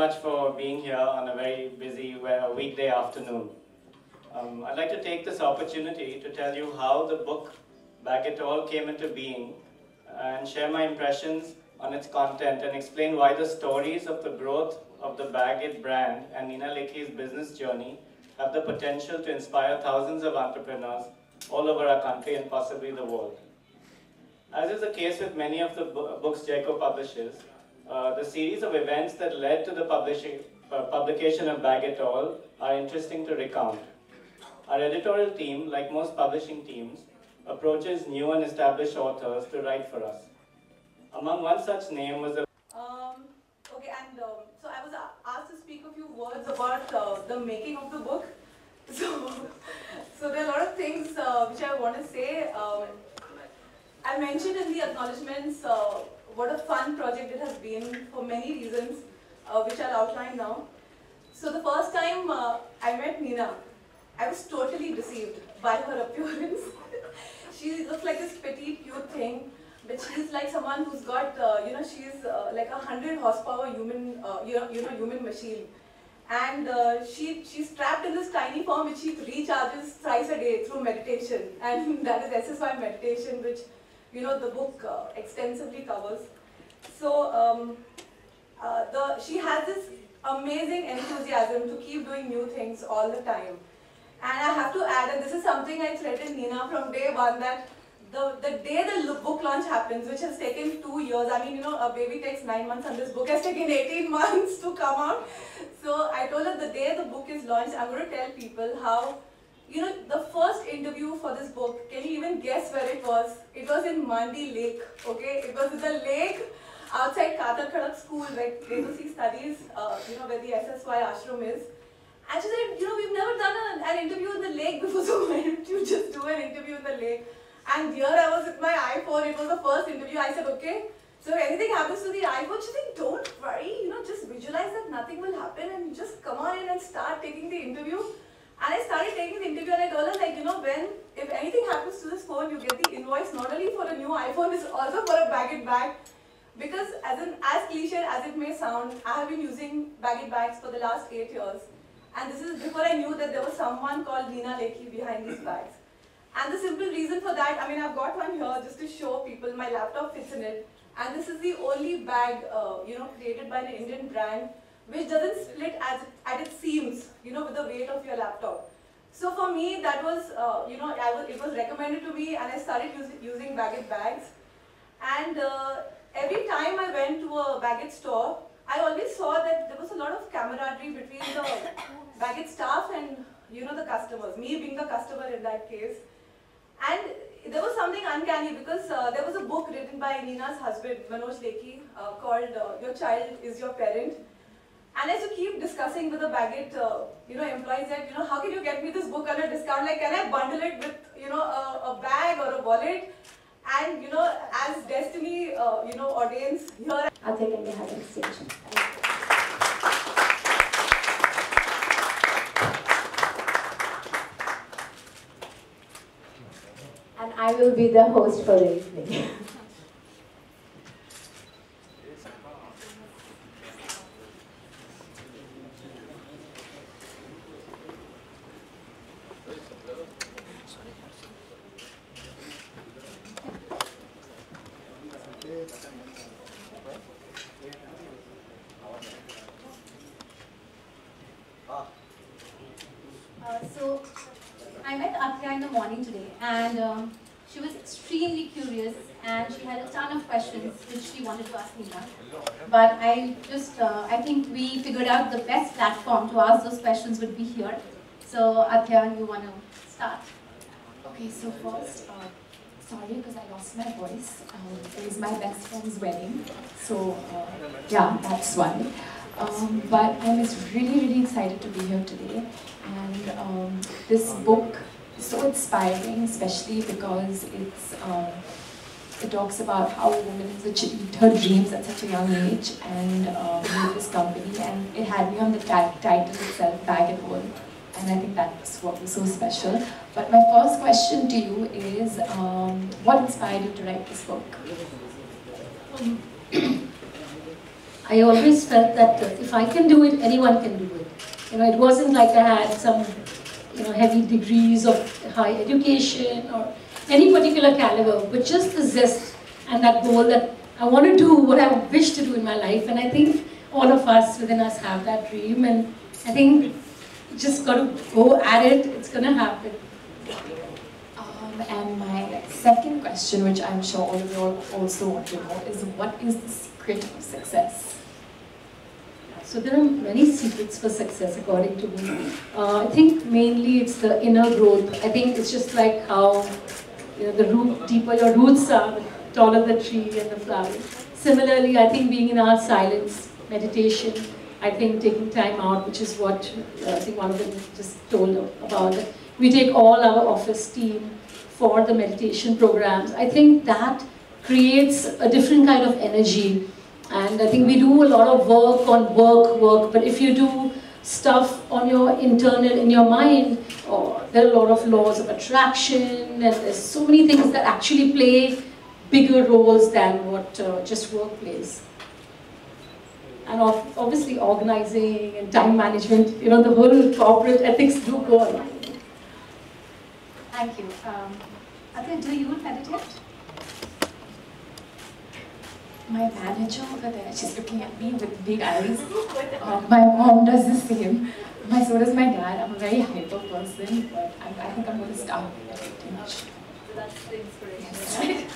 much for being here on a very busy weekday afternoon. I'd like to take this opportunity to tell you how the book Bag It All came into being and share my impressions on its content and explain why the stories of the growth of the Bag It brand and Nina Lekhi's business journey have the potential to inspire thousands of entrepreneurs all over our country and possibly the world. As is the case with many of the books Jaico publishes, the series of events that led to the publication of Bag It All are interesting to recount. Our editorial team, like most publishing teams, approaches new and established authors to write for us. Among one such name was so I was asked to speak a few words about the making of the book. So there are a lot of things which I want to say. I mentioned in the acknowledgements what a fun project it has been for many reasons, which I'll outline now. So the first time I met Nina, I was totally deceived by her appearance. She looks like this petite, cute thing, but she's like someone who's got, she's like a 100 horsepower human, human machine. And she's trapped in this tiny form which she recharges thrice a day through meditation. And that is SSY meditation, which, the book extensively covers. So she has this amazing enthusiasm to keep doing new things all the time. And I have to add, and this is something I threatened Nina from day one, that the day the book launch happens, which has taken 2 years, I mean, a baby takes 9 months and this book has taken 18 months to come out. So I told her the day the book is launched, I'm going to tell people how, the first interview for this book, can you even guess where it was? It was in Mandi Lake, okay? It was in the lake outside Katar Khadak School, where Renusi studies, where the SSY ashram is. And she said, we've never done an interview in the lake before, so why don't you just do an interview in the lake? And here I was with my iPhone, it was the first interview. I said, okay, so if anything happens to the iPhone, she said, don't worry, just visualize that nothing will happen and just come on in and start taking the interview. And I started taking the interview and I told her, if anything happens to this phone, you get the invoice not only for a new iPhone, it's also for a Bag It bag. Because as cliche as it may sound, I have been using Bag It bags for the last 8 years. And this is before I knew that there was someone called Nina Lekhi behind these bags. And the simple reason for that, I've got one here just to show people, my laptop fits in it. And this is the only bag, created by an Indian brand, which doesn't split at its seams, with the weight of your laptop. So for me, that was, it was recommended to me and I started using Bag It bags. And every time I went to a Bag It store, I always saw that there was a lot of camaraderie between the Bag It staff and, the customers, me being the customer in that case. And there was something uncanny because there was a book written by Nina's husband, Manoj Lekhi, called Your Child is Your Parent. And I used to keep discussing with the Bag It, employees that, how can you get me this book on a discount? Like, can I bundle it with, a bag or a wallet? And, as destiny, ordains, here I'll take a having station. And I will be the host for the evening. So I met Atya in the morning today, and she was extremely curious, and she had a ton of questions which she wanted to ask Nina. But I think we figured out the best platform to ask those questions would be here. So Atya, you want to start? Okay, so first, sorry because I lost my voice. It is my best friend's wedding, so yeah, that's one. But I'm really excited to be here today, and this book is so inspiring, especially because it talks about how a woman has achieved her dreams at such a young age and made this company, and it had me on the title itself, Bag It All, and I think that's what was so special. But my first question to you is, what inspired you to write this book? I always felt that if I can do it, anyone can do it. You know, it wasn't like I had some, you know, heavy degrees of high education or any particular caliber, but just the zest and that goal that I want to do what I wish to do in my life. And I think all of us within us have that dream, and I think just got to go at it. It's going to happen. And my second question, which I'm sure all of you all also want to know, is what is the secret of success? So there are many secrets for success, according to me. I think mainly it's the inner growth. I think it's just like how, you know, the root, deeper your roots are, the taller the tree and the flower. Similarly, I think being in our silence, meditation, I think taking time out, which is what I think one of them just told about. We take all our office team for the meditation programs. I think that creates a different kind of energy. And I think we do a lot of work on work, but if you do stuff on your internal, in your mind, there are a lot of laws of attraction, and there's so many things that actually play bigger roles than what just work plays. And obviously organizing and time management, you know, the whole corporate ethics do go on. Thank you. Athiya, do you meditate? My manager over there, she's looking at me with big eyes. My mom does the same. So does my dad. I'm a very hyper person, but I think I'm going to start meditating. So that's the inspiration, right?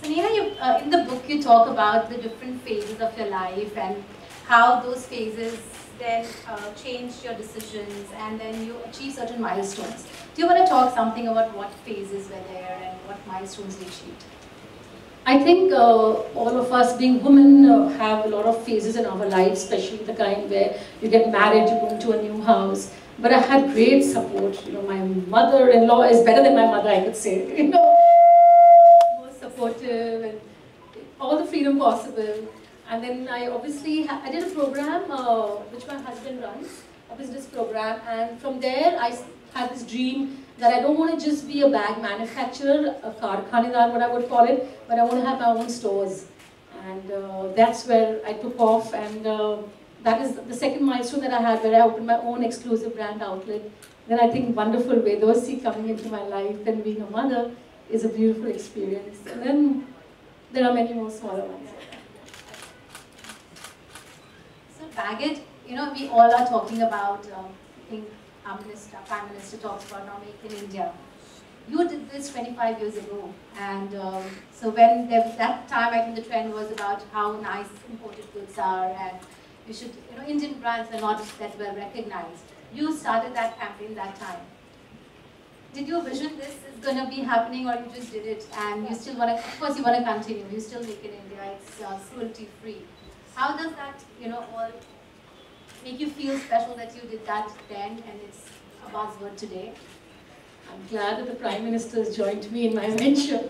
So Neha, in the book you talk about the different phases of your life and how those phases then change your decisions and then you achieve certain milestones. Do you want to talk something about what phases were there and what milestones you achieved? I think all of us being women have a lot of phases in our lives, especially the kind where you get married, you go into a new house. But I had great support. You know, my mother-in-law is better than my mother, I could say. You know, more supportive and all the freedom possible. And then I obviously I did a program which my husband runs, a business program, and from there I had this dream that I don't want to just be a bag manufacturer, a karkhanedar, what I would call it, but I want to have my own stores. And that's where I took off, and that is the second milestone that I had, where I opened my own exclusive brand outlet. Then I think wonderful Vedosi coming into my life and being a mother is a beautiful experience. And then there are many more smaller ones. So Bagot, you know, we all are talking about, I think our Prime Minister talks about now Make in India. You did this 25 years ago, and so when that time I think the trend was about how nice imported goods are, and you should, you know, Indian brands are not that well recognized. You started that campaign that time. Did you vision this is going to be happening, or you just did it and you still want to, of course you want to continue, you still Make in India, it's cruelty free. How does that, you know, all make you feel special that you did that then and it's a buzzword today? I'm glad that the Prime Minister has joined me in my venture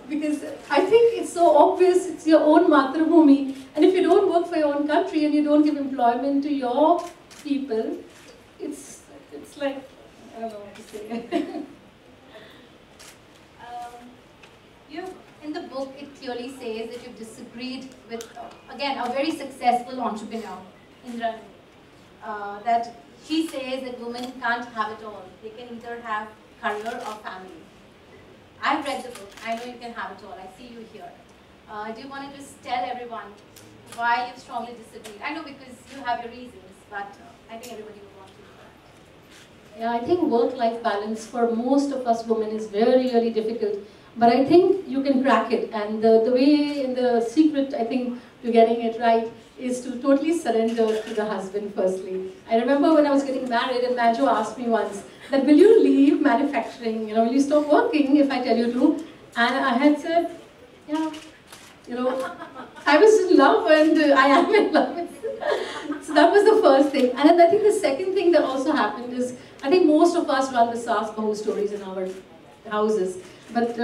because I think it's so obvious, it's your own Matrabhumi, and if you don't work for your own country and you don't give employment to your people, it's like, I don't know what to say. In the book, it clearly says that you've disagreed with, again, a very successful entrepreneur, Indra, that she says that women can't have it all. They can either have career or family. I've read the book. I know you can have it all. I see you here. Do you want to just tell everyone why you strongly disagreed? I know because you have your reasons, but I think everybody would want to know that. Yeah, I think work-life balance for most of us women is very, very difficult. But I think you can crack it, and the way, in the secret, I think, to getting it right is to totally surrender to the husband firstly. I remember when I was getting married and Manju asked me once that, will you leave manufacturing, you know, will you stop working if I tell you to? And I had said, yeah, you know, I was in love and I am in love. So that was the first thing. And then I think the second thing that also happened is, I think most of us run the Saas Bahu stories in our houses. But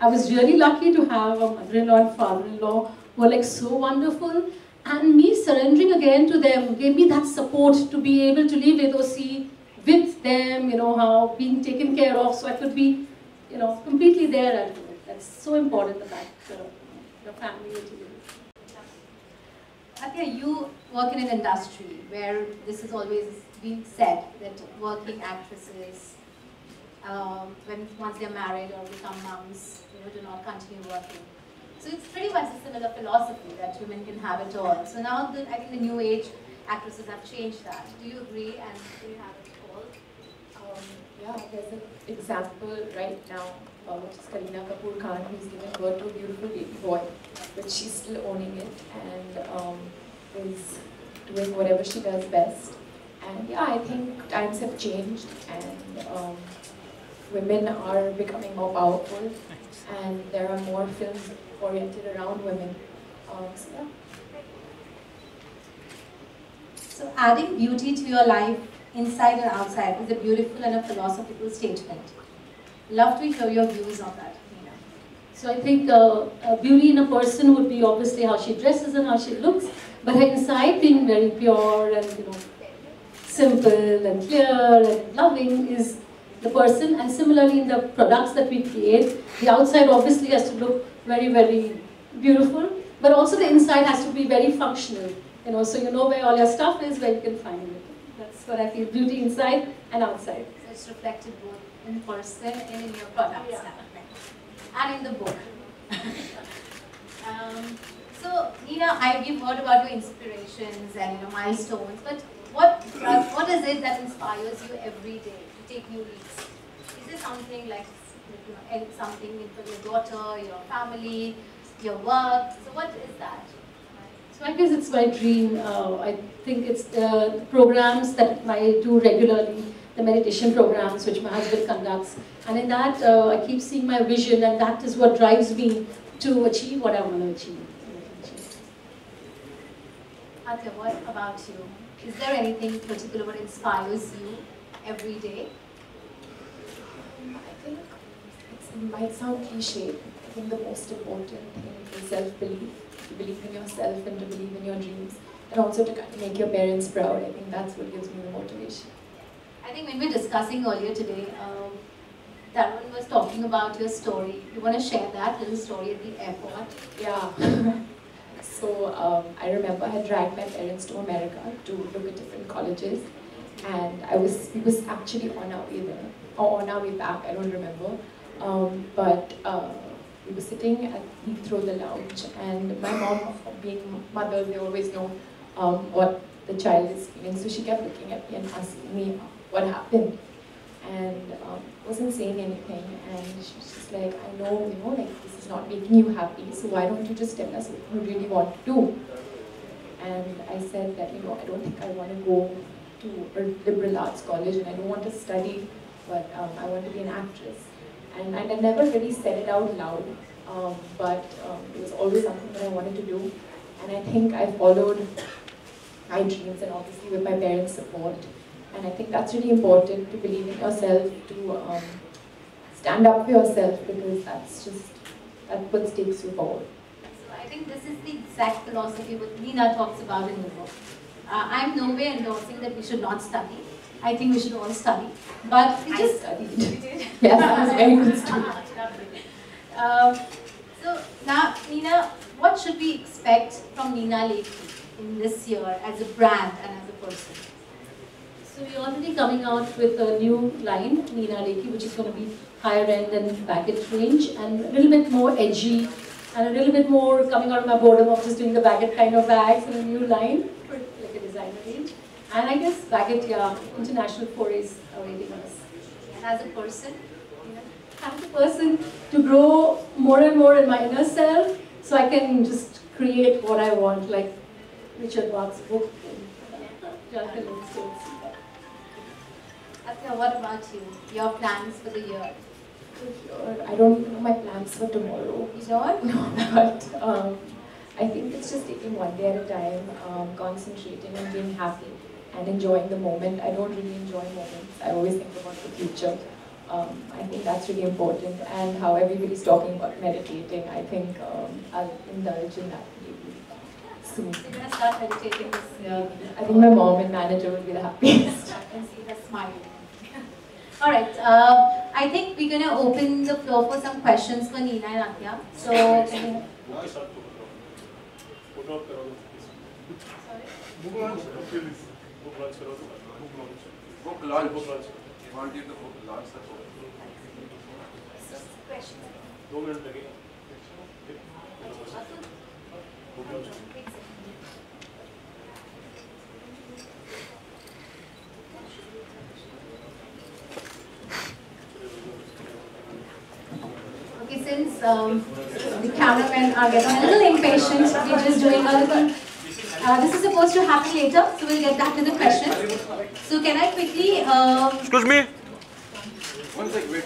I was really lucky to have a mother-in-law and father-in-law who were like so wonderful, and me surrendering again to them gave me that support to be able to live Vedosi with them, you know, how being taken care of, so I could be, you know, completely there at home. That's so important, the fact your family is with you. Atya, you work in an industry where this has always been said that working actresses, once they're married or become moms, do not continue working. So it's pretty much a similar philosophy that women can have it all. So now I think the new age actresses have changed that. Do you agree, and do you have it all? Yeah, there's an example right now, which is Kareena Kapoor Khan, who's given birth to a beautiful baby boy, but she's still owning it and is doing whatever she does best. And yeah, I think times have changed, and women are becoming more powerful, and there are more films oriented around women. So yeah. So adding beauty to your life, inside and outside, is a beautiful and a philosophical statement. Love to hear your views on that, Neena. So I think beauty in a person would be obviously how she dresses and how she looks, but her inside being very pure and simple and clear and loving is the person. And similarly in the products that we create, the outside obviously has to look very, very beautiful, but also the inside has to be very functional. So you know where all your stuff is, where you can find it. That's what I feel, beauty inside and outside. So it's reflected both in person and in your products, and in the book. So Neena, we've heard about your inspirations and milestones, but what is it that inspires you every day to take new leaps? Is it something like something for your daughter, your family, your work? So what is that? So I guess it's my dream. I think it's the programs that I do regularly, the meditation programs which my husband conducts. And in that, I keep seeing my vision, and that is what drives me to achieve what I want to achieve. Atya, what about you? Is there anything particular that inspires you every day? I think it might sound cliche. I think the most important thing is self-belief. To believe in yourself and to believe in your dreams, and also to kind of make your parents proud. I think that's what gives me the motivation. I think when we were discussing earlier today, Tarun was talking about your story. You want to share that little story at the airport? Yeah. So I remember I had dragged my parents to America to look at different colleges, and we was actually on our way there, or on our way back, I don't remember. But we were sitting at Heathrow, the lounge, and my mom, being mother, they always know what the child is feeling. So she kept looking at me and asking me what happened, and wasn't saying anything. And she was just like, I know, like this is not making you happy. So why don't you just tell us what you really want to do? And I said that I don't think I want to go to a liberal arts college, and I don't want to study, but I want to be an actress. And I never really said it out loud, but it was always something that I wanted to do. And I think I followed my dreams, and obviously with my parents' support. And I think that's really important, to believe in yourself, to stand up for yourself, because that's what takes you forward. So I think this is the exact philosophy what Neena talks about in the book. I'm nowhere endorsing that we should not study. I think we should all study. But we just studied. You did? Yes, I was a very good student. So now, Neena, what should we expect from Neena Lekhi in this year as a brand and as a person? So we're already coming out with a new line, Neena Lekhi, which is going to be higher end and baguette range, and a little bit more edgy, and a little bit more coming out of my boredom of just doing the baguette kind of bags in a new line, like a designer range. And I guess baguette, international forays awaiting us. And as a person? As a person, to grow more and more in my inner self, so I can just create what I want, like Richard Bach's book. Atya, what about you? Your plans for the year? I don't know my plans for tomorrow. You don't? No, but I think it's just taking one day at a time, concentrating and being happy and enjoying the moment. I don't really enjoy moments. I always think about the future. I think that's really important, and how everybody's talking about meditating, I think I'll indulge in that maybe soon. So you're going to start meditating this year. I think my mom and manager will be the happiest. I can see her smiling. Alright, I think we're going to open the floor for some questions for Neena and Atya. So, Book launch. Book launch. Book launch. Book launch. Want you to book launch the book. 2 minutes लगेगा. Book launch. Okay, since the cameramen are getting a little impatient, we're just doing a little. This is supposed to happen later, so we'll get back to the questions. So can I quickly? Excuse me. One sec. Wait.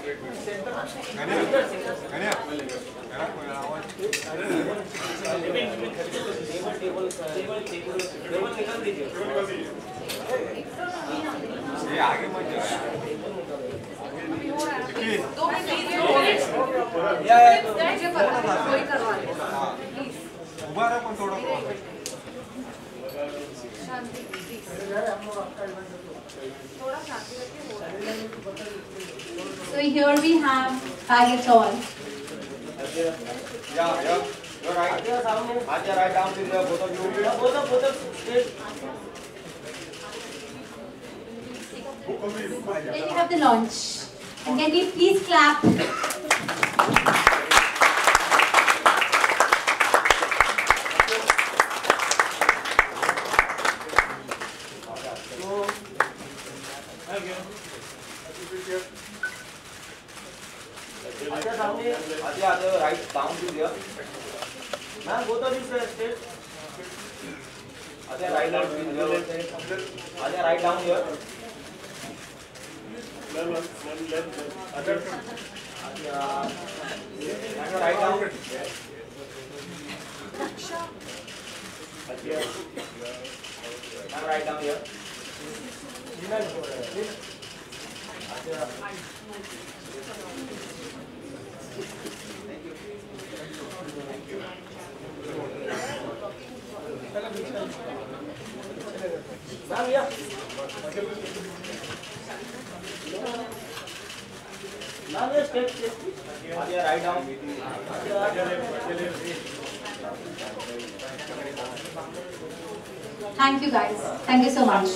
So here we have Bag It All. Yeah. You're right. Acha, right down to the both of you. Both of straight. Then you have the launch. And can we please clap? Acha, right down to there. Ma'am, both of you straight. Acha, right down to there. Acha, right down here. Ma'am, Acha, right down. Ma'am, right down here. Ma'am, yeah. Ma'am, yeah, step. Acha, right down. Thank you guys. Thank you so much.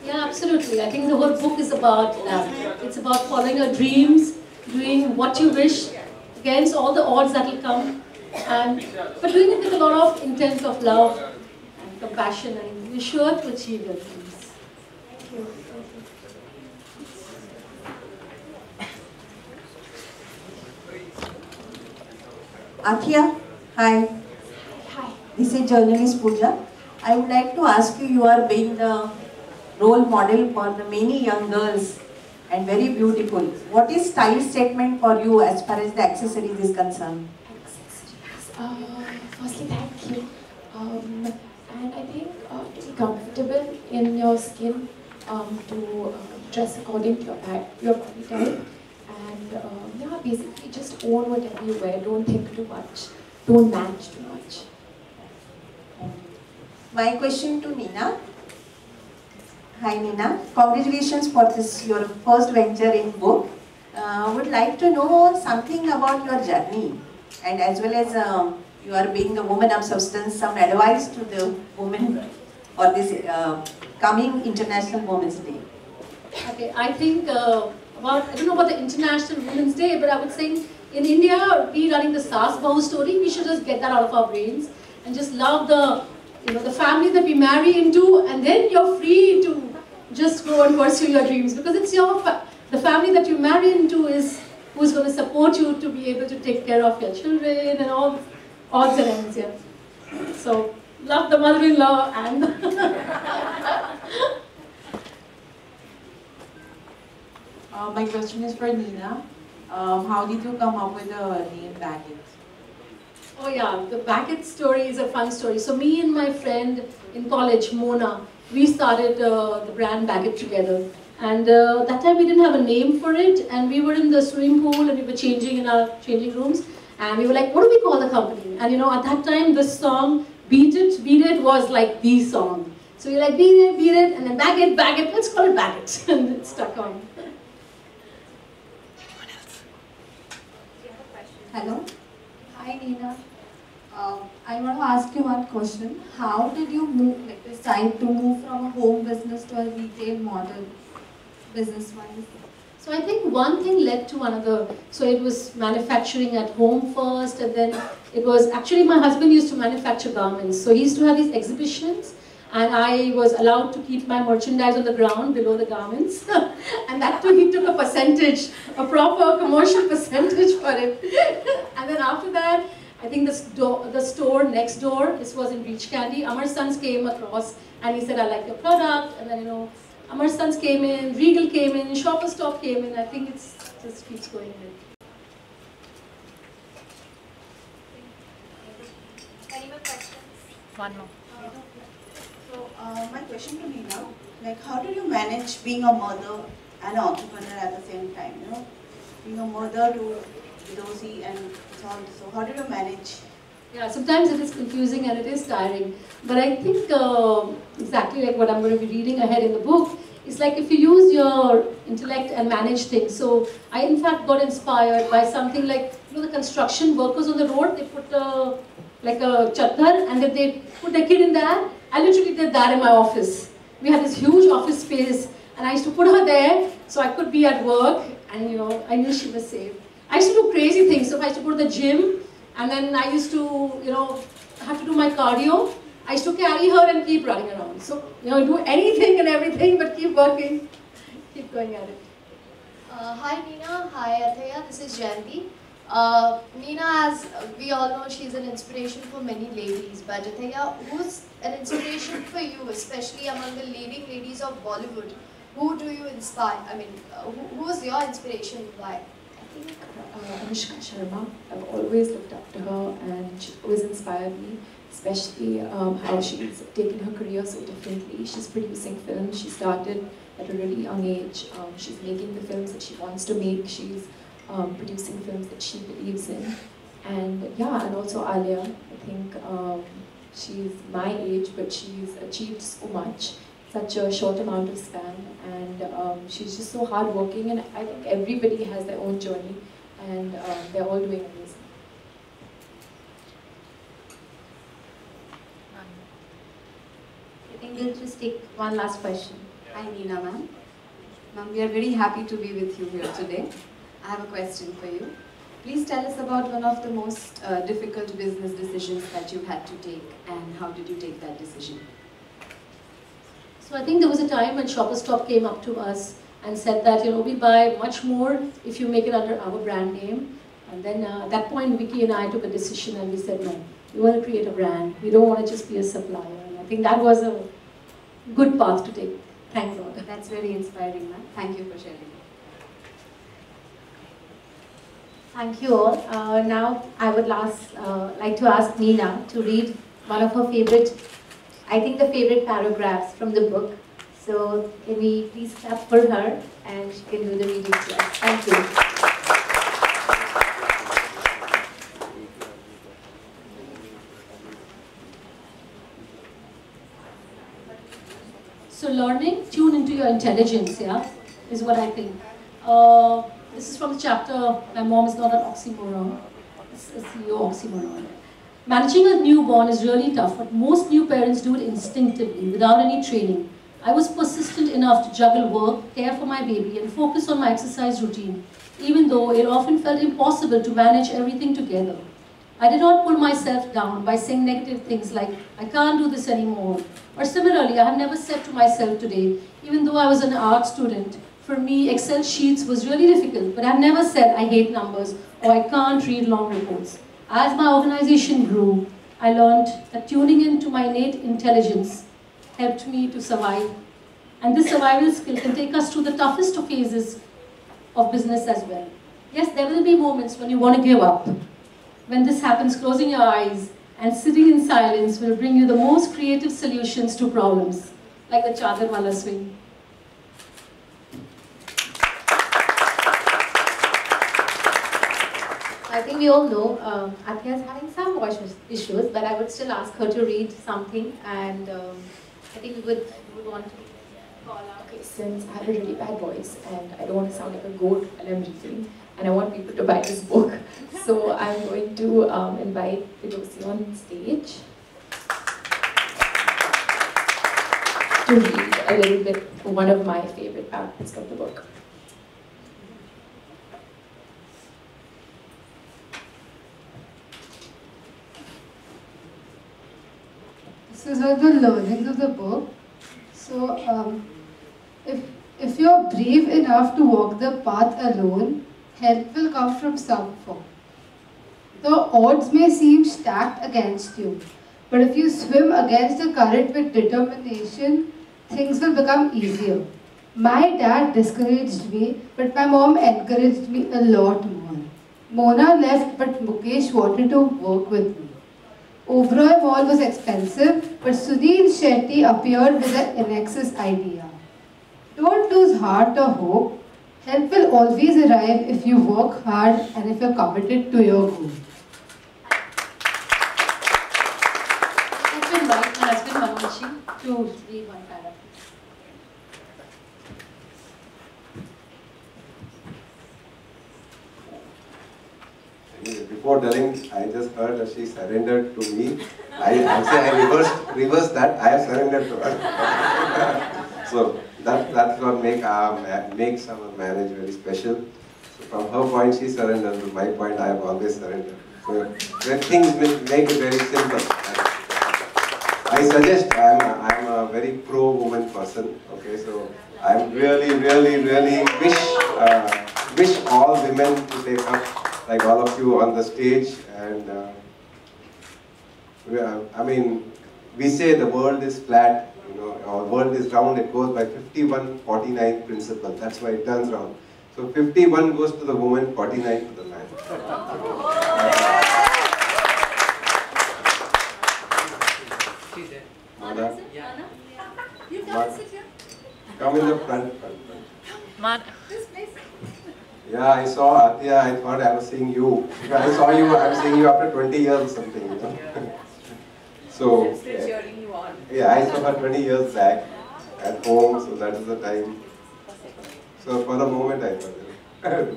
Yeah, absolutely. I think the whole book is about that. It's about following your dreams, doing what you wish against all the odds that will come, but doing it with a lot of intent of love and compassion, and you're sure to achieve your dreams. Thank you. Athia, hi. Hi. This is journalist Pooja. I would like to ask you, you are being the role model for the many young girls and very beautiful. What is style statement for you as far as the accessories is concerned? Firstly, thank you. And I think to be comfortable in your skin, to dress according to your body type, and yeah, basically just own whatever you wear. Don't think too much. Don't match too much. My question to Nina. Hi Nina, congratulations for this your first venture in book. Would like to know something about your journey, and as well as you are being a woman of substance, some advice to the women for this coming International Women's Day. Okay, I think I don't know about the International Women's Day, but I would say in India, we running the Saas Bahu story, we should just get that out of our brains and just love the family that we marry into, and then you're free to just go and pursue your dreams, because it's the family that you marry into is who's going to support you to be able to take care of your children and all odds and ends, yeah. So, love the mother-in-law and my question is for Nina. How did you come up with the name Bag It? Oh yeah, the Bag It story is a fun story. So me and my friend in college, Mona, we started the brand Bag It together. And that time we didn't have a name for it, and we were in the swimming pool and we were changing in our changing rooms, and we were like, what do we call the company? And at that time this song, Beat It was like the song. So we're like, beat it, and then Bag It, let's call it Bag It. And it stuck on. Hello. Hi, Nina. I want to ask you one question. How did you decide to move from a home business to a retail model, business-wise? So I think one thing led to another. So it was manufacturing at home first, and then it was actually my husband used to manufacture garments. So he used to have these exhibitions, and I was allowed to keep my merchandise on the ground below the garments. And that too, he took a percentage, a proper commercial percentage for it. And then after that, I think the store next door, this was in Beach Candy, Amar Sons came across and he said, I like your product. And then, you know, Amar Sons came in, Regal came in, Shoppers Stop came in. I think it just keeps going in. Any more questions? One more. So, my question to Nina, like, how do you manage being a mother and an entrepreneur at the same time? You know, being a mother to Dozy and so on. So, how do you manage? Yeah, sometimes it is confusing and it is tiring. But I think exactly like what I'm going to be reading ahead in the book, it's like if you use your intellect and manage things. So I in fact got inspired by something like, you know, the construction workers on the road, they put like a chadar and then they put their kid in there. I literally did that in my office. We had this huge office space and I used to put her there so I could be at work and, you know, I knew she was safe. I used to do crazy things. So if I used to go to the gym and then I used to, you know, have to do my cardio, I used to carry her and keep running around. So, you know, do anything and everything but keep working, keep going at it. Hi Nina, hi Athaya, this is Jayanti. Nina, as we all know, she's an inspiration for many ladies. But Athaya, who's an inspiration for you, especially among the leading ladies of Bollywood? Who do you inspire? I mean, who's your inspiration? Why? I think Anushka Sharma. I've always looked up to her and she always inspired me, especially how she's taken her career so differently. She's producing films. She started at a really young age. She's making the films that she wants to make. She's producing films that she believes in. And yeah, and also Alia. I think she's my age, but she's achieved so much, such a short amount of span, and she's just so hardworking, and I think everybody has their own journey, and they're all doing amazing. I think we'll just take one last question. Hi Nina ma'am. Ma'am, we are very happy to be with you here today. I have a question for you. Please tell us about one of the most difficult business decisions that you had to take, and how did you take that decision? So I think there was a time when Shoppers Stop came up to us and said that, you know, we buy much more if you make it under our brand name. And then at that point, Vicky and I took a decision and we said, no, we want to create a brand. We don't want to just be a supplier. And I think that was a good path to take. Thank God. That's very inspiring, ma'am. Thank you for sharing. Thank you all. Now I would like to ask Nina to read one of her favorite, I think the favorite paragraphs from the book. So can we please clap for her and she can do the reading to us. Thank you. So learning, tune into your intelligence, yeah, is what I think. This is from the chapter, My Mom is Not an Oxymoron. It's a CEO oxymoron. Managing a newborn is really tough, but most new parents do it instinctively, without any training. I was persistent enough to juggle work, care for my baby, and focus on my exercise routine, even though it often felt impossible to manage everything together. I did not pull myself down by saying negative things like, I can't do this anymore. Or similarly, I have never said to myself today, even though I was an art student, for me, Excel sheets was really difficult, but I've never said I hate numbers or I can't read long reports. As my organization grew, I learned that tuning into my innate intelligence helped me to survive. And this survival skill can take us through the toughest of phases of business as well. Yes, there will be moments when you want to give up. When this happens, closing your eyes and sitting in silence will bring you the most creative solutions to problems, like the Chadar Wala swing. I think we all know Athaya is having some voice issues, but I would still ask her to read something, and I think we would want to call out. Okay, since I have a really bad voice and I don't want to sound like a goat while I'm reading, and I want people to buy this book. So I'm going to invite Firdausi on stage to read a little bit one of my favorite parts of the book. This is all the learnings of the book. So, if you're brave enough to walk the path alone, help will come from some form. The odds may seem stacked against you, but if you swim against the current with determination, things will become easier. My dad discouraged me, but my mom encouraged me a lot more. Mona left, but Mukesh wanted to work with me. Oberoi Mall was expensive, but Sunil Shetty appeared with an Annexus idea. Don't lose heart or hope. Help will always arrive if you work hard and if you're committed to your goal. I'd like to invite my husband Manoj to read one paragraph. Before telling, I just heard that she surrendered to me. I reversed that. I have surrendered to her. So that's what makes our marriage very special. So from her point, she surrendered. To my point, I have always surrendered. So things make it very simple. I suggest I'm a very pro-woman person. Okay, so I'm really wish all women to take up, like all of you on the stage, and I mean, we say the world is flat, you know, or world is round. It goes by 51-49 principle. That's why it turns round. So 51 goes to the woman, 49 to the man. Mana? You can sit here. Come in the front. This place. Yeah, I saw Atya, I thought I was seeing you. Because I saw you, I'm seeing you after 20 years or something, you know. So, I'm still cheering you on. Yeah, I saw her 20 years back at home, so that is the time. So for a moment I thought,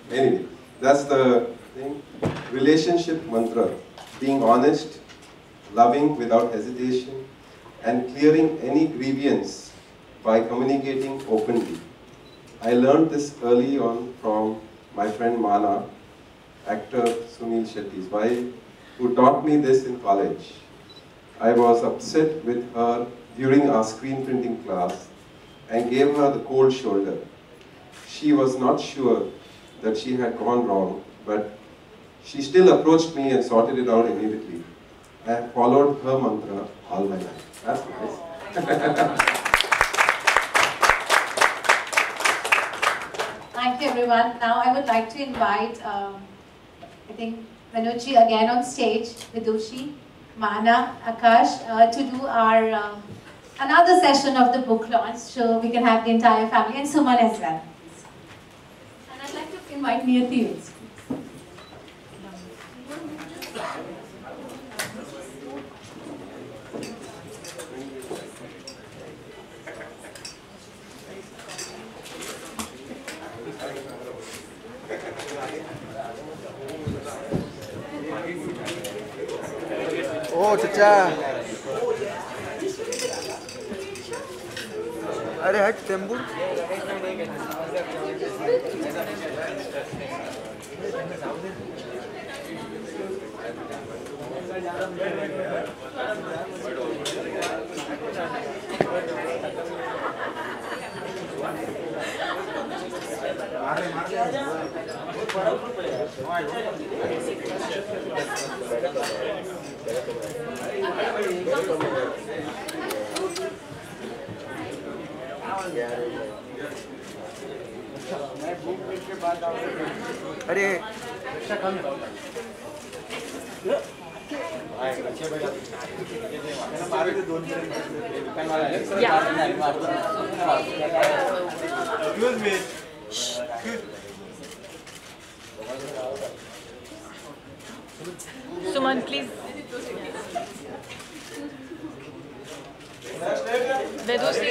anyway, that's the thing. Relationship mantra, being honest, loving without hesitation, and clearing any grievance by communicating openly. I learned this early on from my friend Mana, actor Sunil Shetty's wife, who taught me this in college. I was upset with her during our screen printing class and gave her the cold shoulder. She was not sure that she had gone wrong, but she still approached me and sorted it out immediately. I have followed her mantra all my life. That's nice. Thank you, everyone. Now I would like to invite, I think, Manoj again on stage, Vidushi, Mana, Akash, to do our another session of the book launch, so we can have the entire family, and Suman as well. And I'd like to invite Niyati also. Oh, Chacha. अरे हट tempo अरे Suman, please. Vedusi.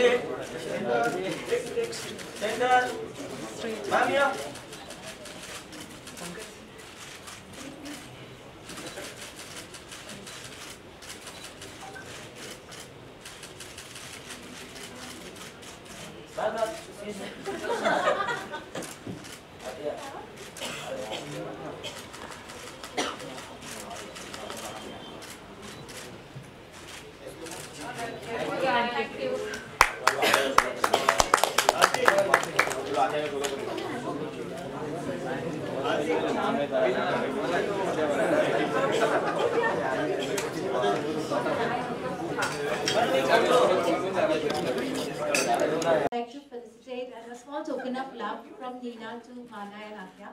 I'd like to felicitate as a small token of love from Nina to Mana and Atya.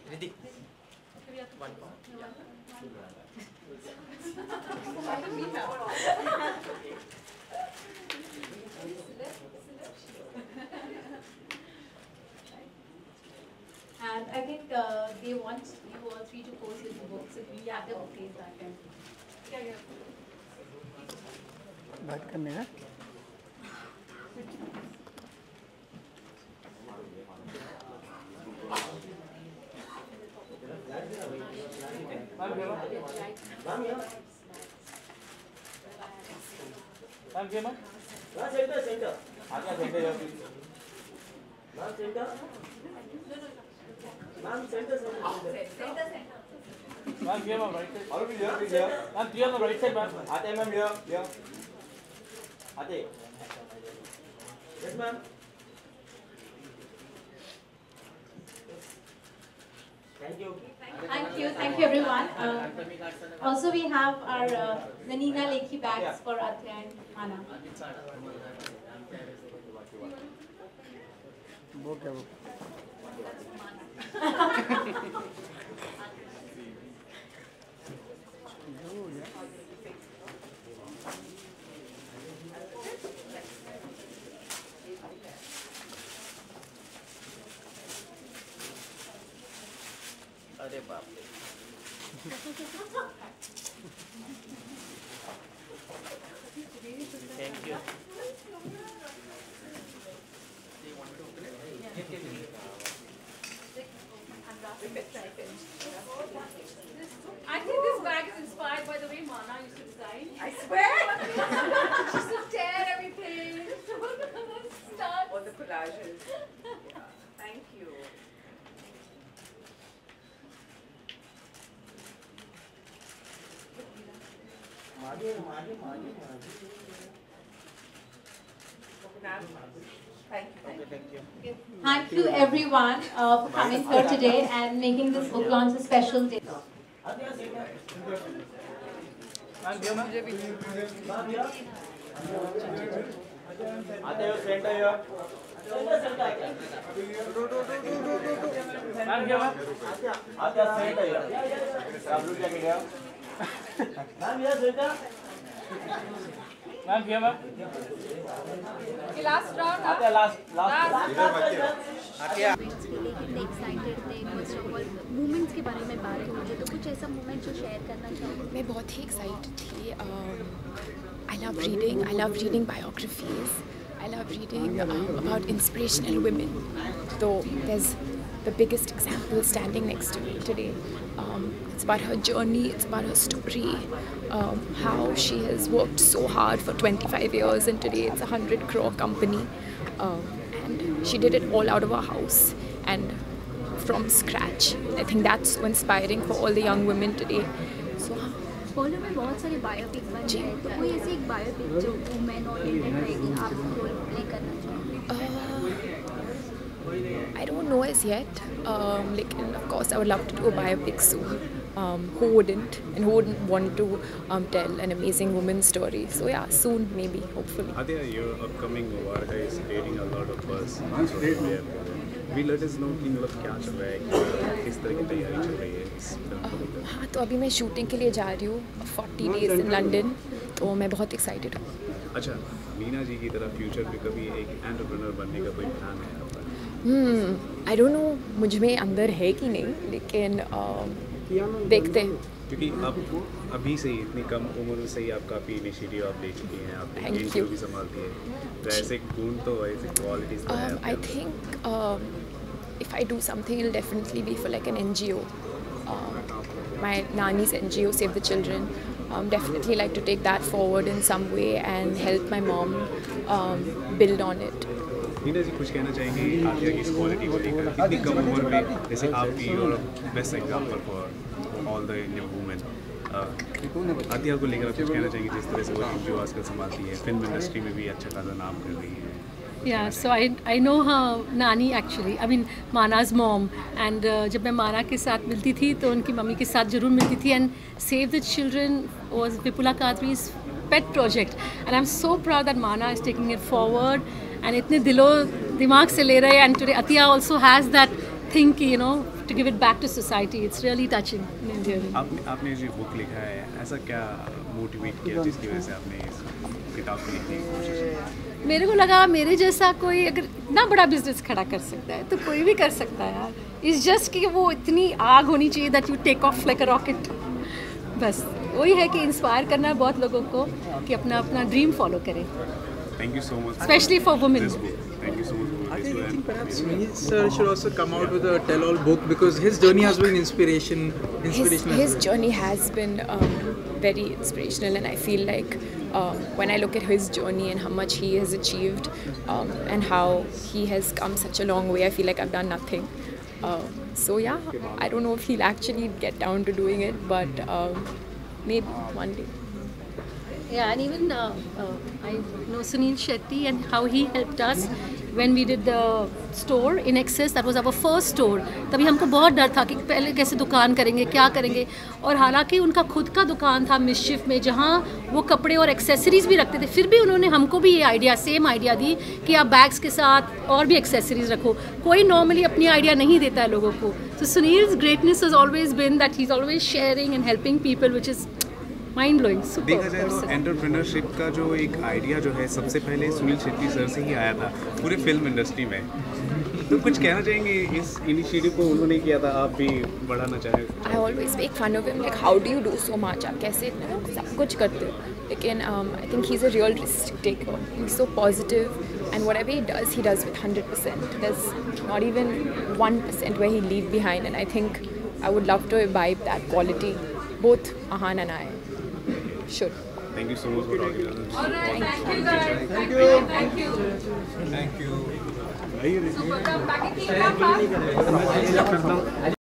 Ready? One more. And I think they want you all three to pose with the book, so we have the bouquets back then. बात करने का Ma'am, here, ma'am, right side. All of you here, please here. Ma'am, three on the right side, ma'am. Ate, ma'am, here, here. Ate. Yes, ma'am. Thank you. Thank you everyone. Also we have our the Nina Lekhi bags for Atya and Mana. वो क्या वो अरे बाप रे thank you I think this bag is inspired by the way Mana used to design. I swear! She used to tear everything. Stuff. Or the collages. Thank you. Thank you everyone for coming here today and making this book launch a special day. आते हो centre here. Ma'am क्या ma'am आते हो centre here. आप लोग क्या किया ma'am ये सेंटर मैम क्या मैम Last round. आते last एक्साइटेड थे फर्स्ट ऑफ ऑल मोमेंट्स के बारे में बात होगी तो कुछ ऐसा मोमेंट जो शेयर करना चाहूँगी मैं बहुत ही एक्साइटेड थी I love reading biographies. I love reading about inspirational women. So there's the biggest example standing next to me today. It's about her journey, it's about her story, how she has worked so hard for 25 years and today it's a 100 crore company. And she did it all out of her house and from scratch. I think that's so inspiring for all the young women today. So follow में बहुत सारे biopic बन रहे हैं तो कोई ऐसी एक बायोपिक जो वुमेन ओरिएंटेड रहेगी आप रोल प्ले करना चाहोगे I don't know as yet. Of course, I would love to do a biopic soon. Who wouldn't? And who wouldn't want to tell an amazing woman's story? So yeah, soon, maybe, hopefully. Adya, your upcoming Varga is creating a lot of buzz on social media. We let us know कि मतलब क्या चल रहा है, किस तरह की तैयारी चल रही है. हाँ, तो अभी मैं शूटिंग के लिए जा रही हूँ 40 days in London, तो मैं बहुत excited हूँ. अच्छा, मीना जी की तरह फ्यूचर में कभी एक एंटरप्रेन्योर बनने का कोई प्लान है आपका? I don't know मुझ में अंदर है कि नहीं, लेकिन देखते हैं. क्योंकि अब अभी से ही इतनी कम उम्र से ही आप काफ़ी इनिशिएटिव आप ले चुकी हैं, आप टीम को भी संभालती हैं, तो ऐसे गुण तो ऐसे क्वालिटीज़ तो हैं. I think if I do something, it'll definitely be for like an NGO. My Nani's NGO, Save the Children. Definitely like to take that forward in some way and help my mom build on it. Neena जी कुछ कहना चाहेंगे आतिया की इस quality को लेकर? इतनी कम उम्र में जैसे आप भी और best example for all the Indian women, Atiya को लेकर आप कुछ कहना चाहेंगे जिस तरह से वो NGO आजकल संभालती है, फिल्म इंडस्ट्री में भी अच्छा खासा नाम कर रही है? Yeah, so I know her Nani actually. I mean Mana's mom, and जब मैं माना के साथ मिलती थी तो उनकी मम्मी के साथ ज़रूर मिलती थी. And Save the Children was Vipula Kadri's pet project, and I'm so proud that Mana is taking it forward and इतने दिलो दिमाग से ले रहे हैं. And today Atiya also has that thing, you know, to give it back to society. It's really touching in India. आपने जो book लिखा है, ऐसा क्या मोटिवेट किया जिसकी वजह से आपने इस किताब को लिखने की कोशिश की? मेरे को लगा मेरे जैसा कोई अगर इतना बड़ा बिजनेस खड़ा कर सकता है तो कोई भी कर सकता है यार. इट्स जस्ट कि वो इतनी आग होनी चाहिए that you take off like a rocket. बस वही है कि इंस्पायर करना है बहुत लोगों को कि अपना अपना ड्रीम फॉलो करें. Thank you so much. Especially for women. Thank you so much. I think perhaps Sunil sir should also come out with a tell-all book because his journey has been inspirational. His journey has been very inspirational, and I feel like when I look at his journey and how much he has achieved and how he has come such a long way, I feel like I've done nothing. So yeah, I don't know if he'll actually get down to doing it, but maybe one day. Yeah, and even I know Sunil Shetty and how he helped us when we did the store in Excess. That was our first store. तभी हमको बहुत डर था कि पहले कैसे दुकान करेंगे, क्या करेंगे. और हालांकि उनका खुद का दुकान था मिसशिफ में जहाँ वो कपड़े और एक्सेसरीज भी रखते थे, फिर भी उन्होंने हमको भी ये आइडिया सेम आइडिया दी कि आप बैग्स के साथ और भी एक्सेसरीज रखो. कोई नॉर्मली अपनी आइडिया नहीं देता है लोगों को. So Sunil's greatness has always been that he's always sharing and helping people, which is mind blowing. देखा जाए तो एंटरप्रेन्योरशिप का जो एक आइडिया जो है सबसे पहले सुनील शेट्टी सर से ही आया था पूरे फिल्म इंडस्ट्री में. तो कुछ कहना चाहेंगे इस इनिशिएटिव को उन्होंने किया था, आप भी बढ़ाना चाहें? I always make fun of him, like how do you do so much? आप कैसे इतना सब कुछ करते हो? लेकिन I think he's a real risk taker. He's so positive, and whatever he does with 100%. There's not even 1% where he leave behind, and I think I would love to imbibe that quality. Both Ahan and I should. Thank you so much for talking to us. All right, thank you guys. Thank you. Thank you. Thank you.